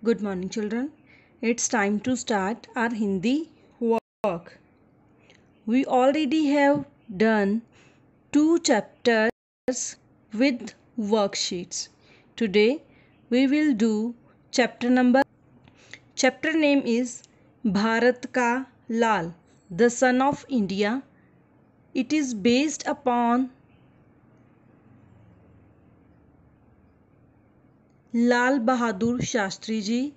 Good morning, children. It's time to start our Hindi work. We already have done 2 chapters with worksheets. Today we will do chapter number. Chapter name is Bharat Ka Lal, the Son of India. It is based upon Lal Bahadur Shastri ji.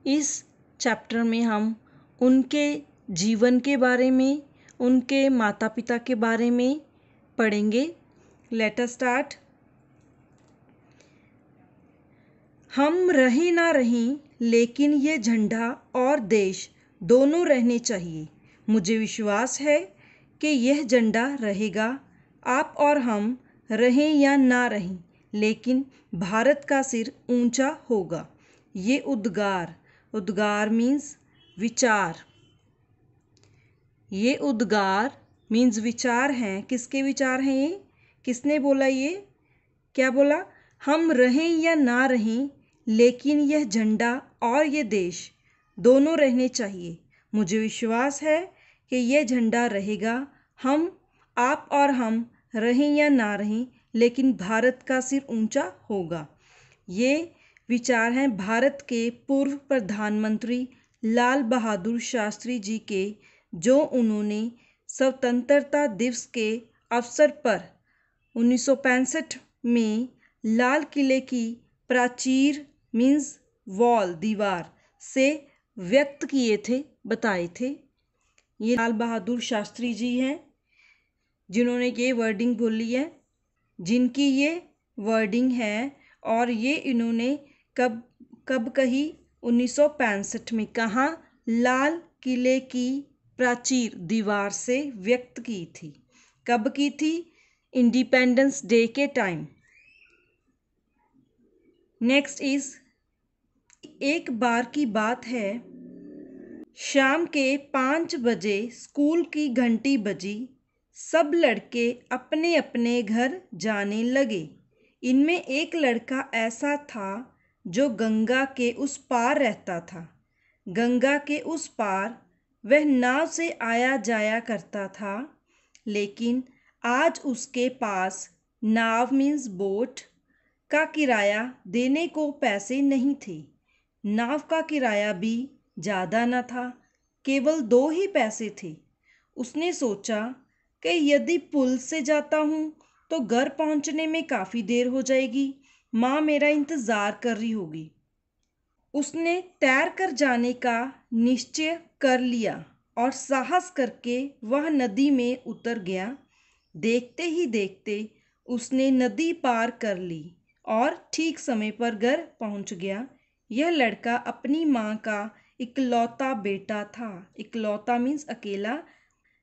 इस chapter में हम उनके जीवन के बारे में, उनके माता पिता के बारे में पढ़ेंगे। Let us start. हम रहें ना रहें, लेकिन ये झंडा और देश दोनों रहने चाहिए। मुझे विश्वास है कि यह झंडा रहेगा। आप और हम रहें या ना रहें, लेकिन भारत का सिर ऊंचा होगा। ये उद्गार मीन्स विचार। ये उद्गार मीन्स विचार हैं। किसके विचार हैं ये? किसने बोला ये? क्या बोला? हम रहें या ना रहें, लेकिन यह झंडा और ये देश दोनों रहने चाहिए। मुझे विश्वास है कि यह झंडा रहेगा। आप और हम रहें या ना रहें, लेकिन भारत का सिर ऊंचा होगा। ये विचार हैं भारत के पूर्व प्रधानमंत्री लाल बहादुर शास्त्री जी के, जो उन्होंने स्वतंत्रता दिवस के अवसर पर 1965 में लाल किले की प्राचीर मीन्स वॉल, दीवार से व्यक्त किए थे, बताए थे। ये लाल बहादुर शास्त्री जी हैं जिन्होंने ये वर्डिंग बोली है, जिनकी ये वर्डिंग है। और ये इन्होंने कब कही? 1965 में। कहाँ? लाल किले की प्राचीर, दीवार से व्यक्त की थी। कब की थी? इंडिपेंडेंस डे के टाइम। नेक्स्ट इज, एक बार की बात है, शाम के 5 बजे स्कूल की घंटी बजी। सब लड़के अपने अपने घर जाने लगे। इनमें एक लड़का ऐसा था जो गंगा के उस पार रहता था। गंगा के उस पार वह नाव से आया जाया करता था, लेकिन आज उसके पास नाव मीन्स बोट का किराया देने को पैसे नहीं थे। नाव का किराया भी ज़्यादा न था, केवल 2 ही पैसे थे। उसने सोचा कि यदि पुल से जाता हूँ तो घर पहुँचने में काफ़ी देर हो जाएगी। माँ मेरा इंतज़ार कर रही होगी। उसने तैर कर जाने का निश्चय कर लिया और साहस करके वह नदी में उतर गया। देखते ही देखते उसने नदी पार कर ली और ठीक समय पर घर पहुंच गया। यह लड़का अपनी माँ का इकलौता बेटा था। इकलौता मीन्स अकेला।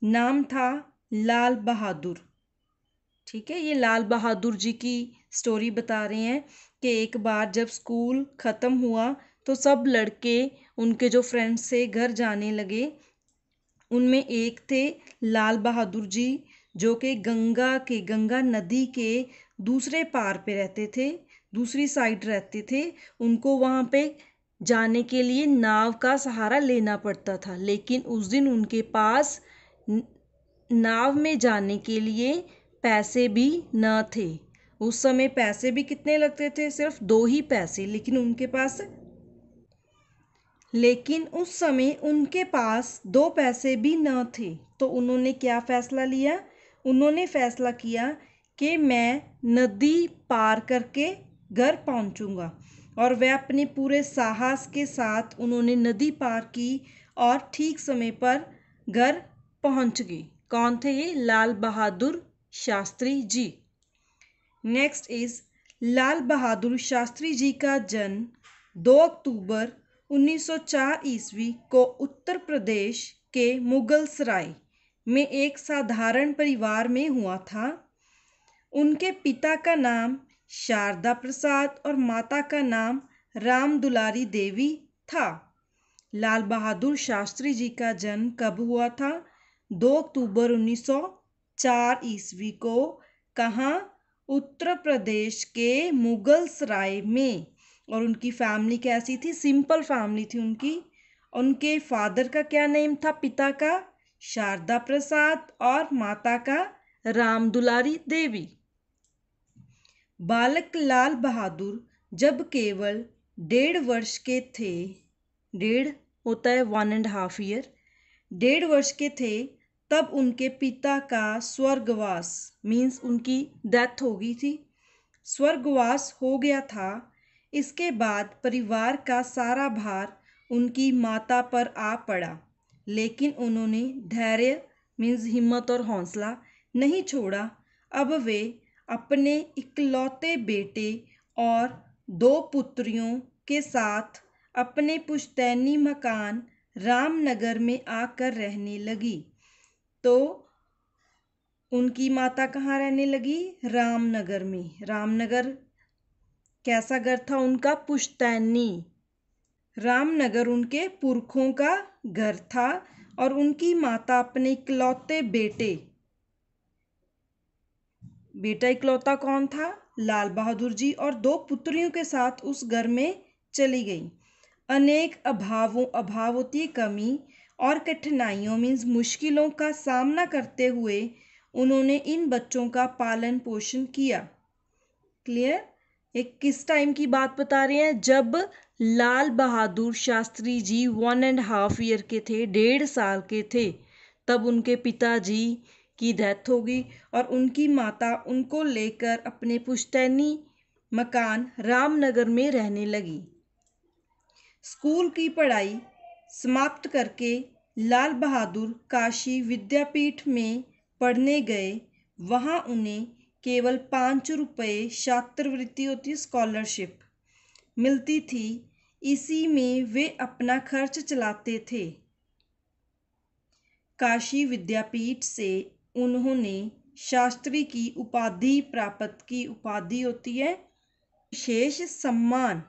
नाम था लाल बहादुर। ठीक है, ये लाल बहादुर जी की स्टोरी बता रहे हैं कि एक बार जब स्कूल ख़त्म हुआ तो सब लड़के, उनके जो फ्रेंड्स थे, घर जाने लगे। उनमें एक थे लाल बहादुर जी, जो कि गंगा नदी के दूसरे पार पे रहते थे, दूसरी साइड रहते थे। उनको वहाँ पे जाने के लिए नाव का सहारा लेना पड़ता था, लेकिन उस दिन उनके पास नाव में जाने के लिए पैसे भी न थे। उस समय पैसे भी कितने लगते थे? सिर्फ 2 ही पैसे। लेकिन उस समय उनके पास 2 पैसे भी न थे। तो उन्होंने क्या फैसला लिया? उन्होंने फैसला किया कि मैं नदी पार करके घर पहुंचूंगा। और वह अपने पूरे साहस के साथ उन्होंने नदी पार की और ठीक समय पर घर पहुंच गए। कौन थे ये? लाल बहादुर शास्त्री जी। नेक्स्ट इज, लाल बहादुर शास्त्री जी का जन्म 2 अक्टूबर 1904 ईस्वी को उत्तर प्रदेश के मुगलसराय में एक साधारण परिवार में हुआ था। उनके पिता का नाम शारदा प्रसाद और माता का नाम राम दुलारी देवी था। लाल बहादुर शास्त्री जी का जन्म कब हुआ था? 2 अक्टूबर 1904 ईस्वी को। कहाँ? उत्तर प्रदेश के मुगलसराय में। और उनकी फैमिली कैसी थी? सिंपल फैमिली थी उनकी। उनके फादर का क्या नेम था? पिता का शारदा प्रसाद और माता का राम दुलारी देवी। बालक लाल बहादुर जब केवल 1.5 वर्ष के थे, 1.5 होता है 1.5 ईयर, 1.5 वर्ष के थे, तब उनके पिता का स्वर्गवास मीन्स उनकी डेथ हो गई थी, स्वर्गवास हो गया था। इसके बाद परिवार का सारा भार उनकी माता पर आ पड़ा, लेकिन उन्होंने धैर्य मीन्स हिम्मत और हौसला नहीं छोड़ा। अब वे अपने इकलौते बेटे और 2 पुत्रियों के साथ अपने पुश्तैनी मकान रामनगर में आकर रहने लगी। तो उनकी माता कहाँ रहने लगी? रामनगर में। रामनगर कैसा घर था उनका? पुश्तैनी। रामनगर उनके पुरखों का घर था और उनकी माता अपने इकलौते बेटा इकलौता कौन था? लाल बहादुर जी, और 2 पुत्रियों के साथ उस घर में चली गई। अनेक अभाव होती है कमी, और कठिनाइयों मीन्स मुश्किलों का सामना करते हुए उन्होंने इन बच्चों का पालन पोषण किया। क्लियर? एक किस टाइम की बात बता रहे हैं? जब लाल बहादुर शास्त्री जी 1.5 ईयर के थे, 1.5 साल के थे, तब उनके पिताजी की डेथ हो गई और उनकी माता उनको लेकर अपने पुश्तैनी मकान रामनगर में रहने लगी। स्कूल की पढ़ाई समाप्त करके लाल बहादुर काशी विद्यापीठ में पढ़ने गए। वहाँ उन्हें केवल 5 रुपये छात्रवृत्ति होती है, स्कॉलरशिप मिलती थी। इसी में वे अपना खर्च चलाते थे। काशी विद्यापीठ से उन्होंने शास्त्री की उपाधि प्राप्त की। उपाधि होती है विशेष सम्मान।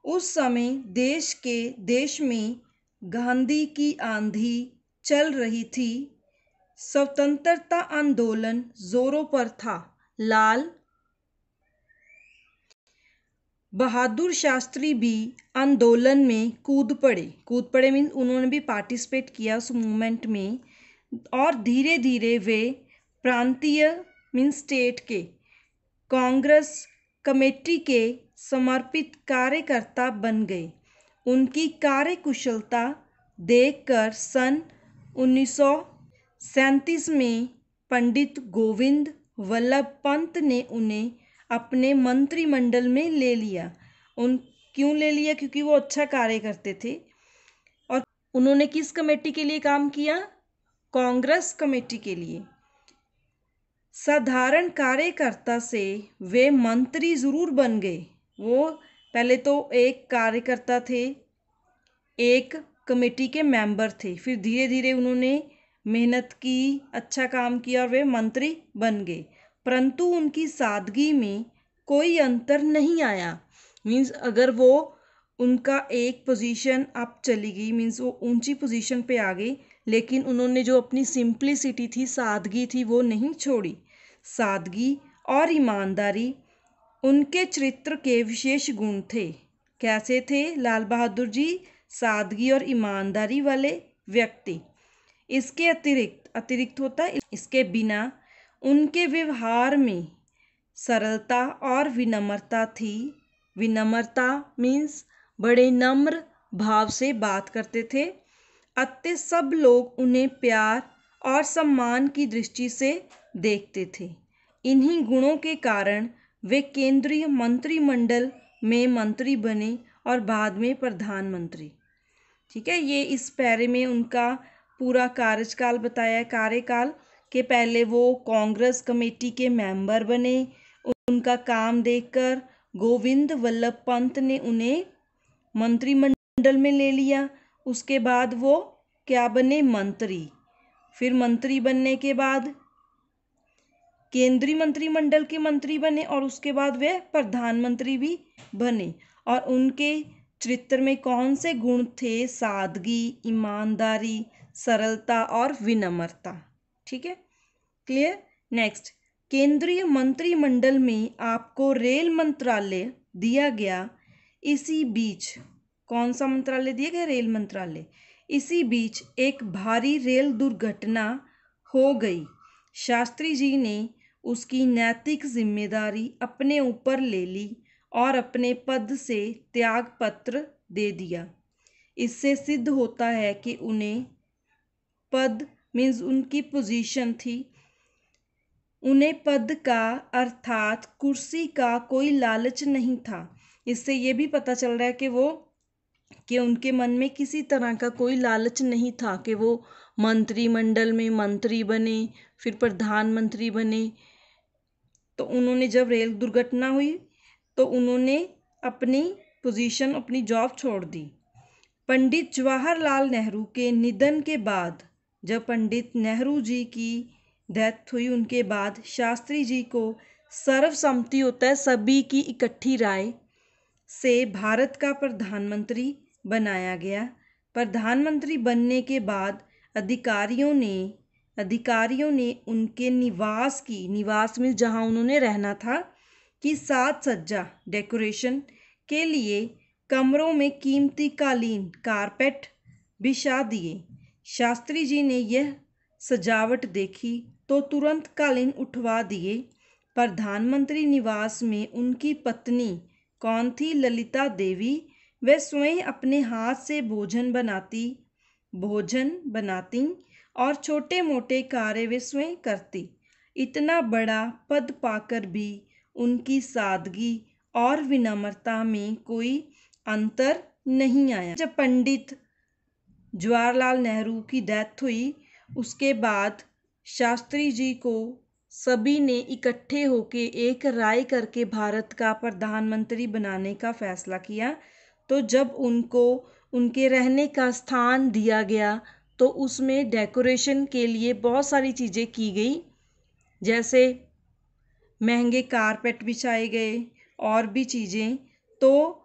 उस समय देश में गांधी की आंधी चल रही थी। स्वतंत्रता आंदोलन जोरों पर था। लाल बहादुर शास्त्री भी आंदोलन में कूद पड़े मीन्स उन्होंने भी पार्टिसिपेट किया उस मूवमेंट में, और धीरे धीरे वे प्रांतीय मीन्स स्टेट के कांग्रेस कमेटी के समर्पित कार्यकर्ता बन गए। उनकी कार्यकुशलता देखकर सन 1937 में पंडित गोविंद वल्लभ पंत ने उन्हें अपने मंत्रिमंडल में ले लिया। क्यों ले लिया? क्योंकि वो अच्छा कार्य करते थे। और उन्होंने किस कमेटी के लिए काम किया? कांग्रेस कमेटी के लिए। साधारण कार्यकर्ता से वे मंत्री जरूर बन गए। वो पहले तो एक कार्यकर्ता थे, एक कमेटी के मेंबर थे, फिर धीरे धीरे उन्होंने मेहनत की, अच्छा काम किया और वे मंत्री बन गए। परंतु उनकी सादगी में कोई अंतर नहीं आया। मीन्स अगर वो उनका एक पोजीशन अप चली गई, मीन्स वो ऊंची पोजीशन पे आ गई, लेकिन उन्होंने जो अपनी सिंप्लिसिटी थी, सादगी थी, वो नहीं छोड़ी। सादगी और ईमानदारी उनके चरित्र के विशेष गुण थे। कैसे थे लाल बहादुर जी? सादगी और ईमानदारी वाले व्यक्ति। इसके अतिरिक्त होता है, इसके बिना उनके व्यवहार में सरलता और विनम्रता थी। विनम्रता मीन्स बड़े नम्र भाव से बात करते थे। अतः सब लोग उन्हें प्यार और सम्मान की दृष्टि से देखते थे। इन्हीं गुणों के कारण वे केंद्रीय मंत्रिमंडल में मंत्री बने और बाद में प्रधानमंत्री। ठीक है, ये इस पैरे में उनका पूरा कार्यकाल बताया। कार्यकाल के पहले वो कांग्रेस कमेटी के मेंबर बने। उनका काम देखकर गोविंद वल्लभ पंत ने उन्हें मंत्रिमंडल में ले लिया। उसके बाद वो क्या बने? मंत्री। फिर मंत्री बनने के बाद केंद्रीय मंत्रिमंडल के मंत्री बने और उसके बाद वे प्रधानमंत्री भी बने। और उनके चरित्र में कौन से गुण थे? सादगी, ईमानदारी, सरलता और विनम्रता। ठीक है, क्लियर? नेक्स्ट, केंद्रीय मंत्रिमंडल में आपको रेल मंत्रालय दिया गया। इसी बीच कौन सा मंत्रालय दिया गया? रेल मंत्रालय। इसी बीच एक भारी रेल दुर्घटना हो गई। शास्त्री जी ने उसकी नैतिक जिम्मेदारी अपने ऊपर ले ली और अपने पद से त्याग पत्र दे दिया। इससे सिद्ध होता है कि उन्हें पद मीन्स उनकी पोजीशन थी, उन्हें पद का अर्थात कुर्सी का कोई लालच नहीं था। इससे ये भी पता चल रहा है कि उनके मन में किसी तरह का कोई लालच नहीं था कि वो मंत्रिमंडल में मंत्री बने, फिर प्रधानमंत्री बने। तो उन्होंने जब रेल दुर्घटना हुई तो उन्होंने अपनी पोजीशन, अपनी जॉब छोड़ दी। पंडित जवाहरलाल नेहरू के निधन के बाद, जब पंडित नेहरू जी की डेथ हुई, उनके बाद शास्त्री जी को सर्वसम्मति होता है, सभी की इकट्ठी राय से भारत का प्रधानमंत्री बनाया गया। प्रधानमंत्री बनने के बाद अधिकारियों ने उनके निवास में जहां उन्होंने रहना था की साज सज्जा डेकोरेशन के लिए कमरों में कीमती कालीन कारपेट बिछा दिए। शास्त्री जी ने यह सजावट देखी तो तुरंत कालीन उठवा दिए। प्रधानमंत्री निवास में उनकी पत्नी कौन थी? ललिता देवी। वह स्वयं अपने हाथ से भोजन बनाती और छोटे मोटे कार्य वे स्वयं करती। इतना बड़ा पद पाकर भी उनकी सादगी और विनम्रता में कोई अंतर नहीं आया। जब पंडित जवाहरलाल नेहरू की डेथ हुई उसके बाद शास्त्री जी को सभी ने इकट्ठे होके एक राय करके भारत का प्रधानमंत्री बनाने का फैसला किया। तो जब उनको उनके रहने का स्थान दिया गया तो उसमें डेकोरेशन के लिए बहुत सारी चीज़ें की गई, जैसे महंगे कारपेट बिछाए गए और भी चीज़ें। तो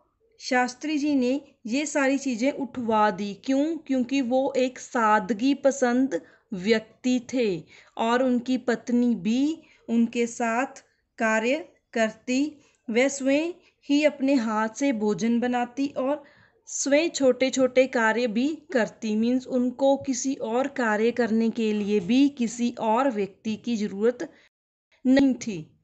शास्त्री जी ने ये सारी चीज़ें उठवा दी। क्यों? क्योंकि वो एक सादगी पसंद व्यक्ति थे और उनकी पत्नी भी उनके साथ कार्य करती। वह स्वयं ही अपने हाथ से भोजन बनाती और स्वयं छोटे छोटे कार्य भी करती। मीन्स उनको किसी और कार्य करने के लिए भी किसी और व्यक्ति की ज़रूरत नहीं थी।